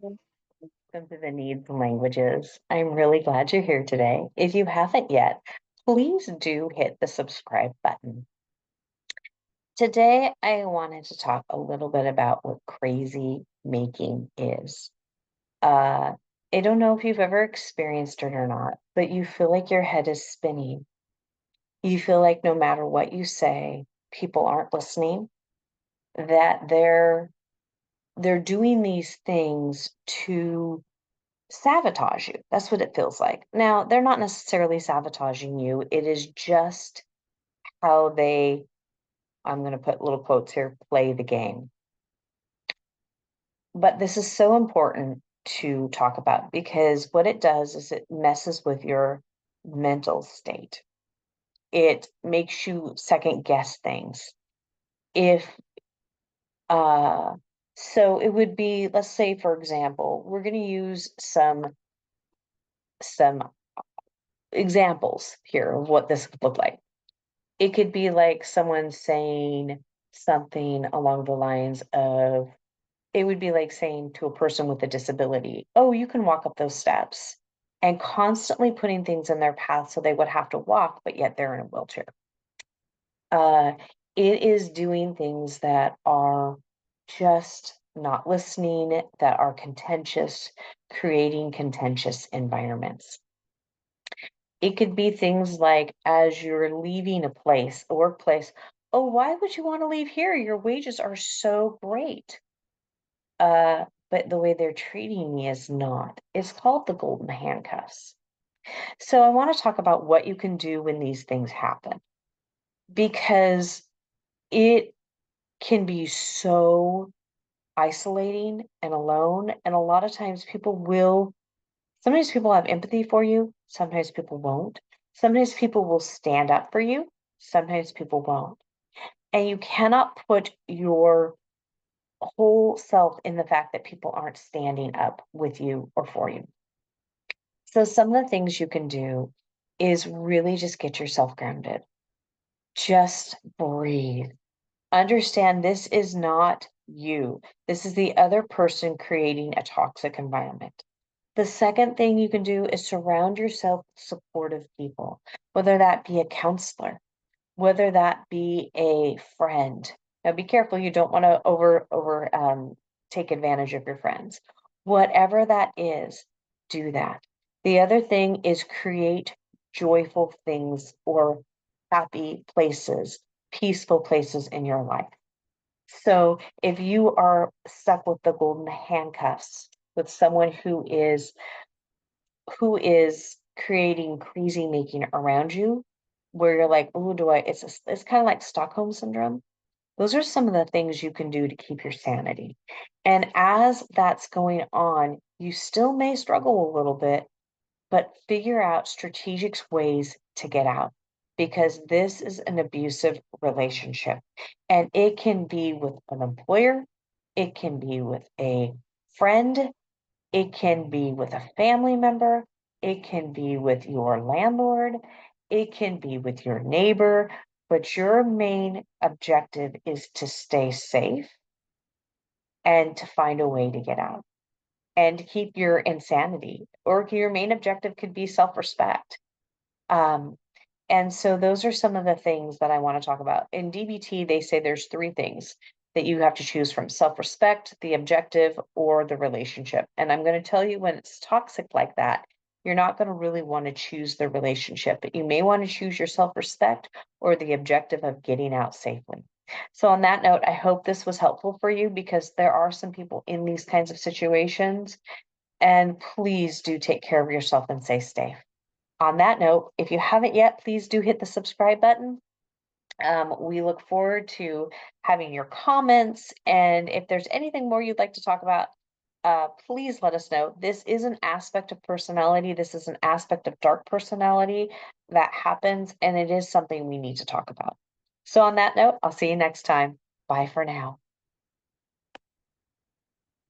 Welcome to the Needs Languages. I'm really glad you're here today. If you haven't yet, please do hit the subscribe button. Today, I wanted to talk a little bit about what crazy making is. Uh, I don't know if you've ever experienced it or not, but you feel like your head is spinning. You feel like no matter what you say, people aren't listening, that they're doing these things to sabotage you. That's what it feels like. Now, they're not necessarily sabotaging you. It is just how they, I'm going to put little quotes here, play the game. But this is so important to talk about because what it does is it messes with your mental state. It makes you second guess things. If, uh, so it would be, let's say, for example, we're going to use some examples here of what this could look like. It could be like someone saying something along the lines of, it would be like saying to a person with a disability, oh, you can walk up those steps, and constantly putting things in their path so they would have to walk, but yet they're in a wheelchair. Uh, it is doing things that are just not listening, that are contentious, creating contentious environments. It could be things like as you're leaving a workplace, oh, why would you want to leave here? Your wages are so great. But the way they're treating me is not. It's called the golden handcuffs. So I want to talk about what you can do when these things happen because it can be so isolating and alone. And a lot of times sometimes people have empathy for you, sometimes people won't. Sometimes people will stand up for you, sometimes people won't. And you cannot put your whole self in the fact that people aren't standing up with you or for you. So, some of the things you can do is really just get yourself grounded. Just breathe. Understand this is not you. This is the other person creating a toxic environment. The second thing you can do is surround yourself with supportive people, whether that be a counselor, whether that be a friend. Now, be careful; you don't want to over take advantage of your friends. Whatever that is, do that. The other thing is create joyful things or happy places, peaceful places in your life. So if you are stuck with the golden handcuffs with someone who is creating crazy making around you, where you're like, oh, it's kind of like Stockholm syndrome. Those are some of the things you can do to keep your sanity. And as that's going on, you still may struggle a little bit, but figure out strategic ways to get out because this is an abusive relationship. And it can be with an employer, it can be with a friend, it can be with a family member, it can be with your landlord, it can be with your neighbor, but your main objective is to stay safe and to find a way to get out and to keep your insanity. Or your main objective could be self respect. Um, and so those are some of the things that I want to talk about. In DBT, they say there's three things that you have to choose from: self-respect, the objective, or the relationship. And I'm going to tell you when it's toxic like that, you're not going to really want to choose the relationship, but you may want to choose your self-respect or the objective of getting out safely. So on that note, I hope this was helpful for you because there are some people in these kinds of situations. And please do take care of yourself and stay safe. On that note, if you haven't yet, please do hit the subscribe button. We look forward to having your comments. And if there's anything more you'd like to talk about, please let us know. This is an aspect of personality. This is an aspect of dark personality that happens, and it is something we need to talk about. So, on that note, I'll see you next time. Bye for now.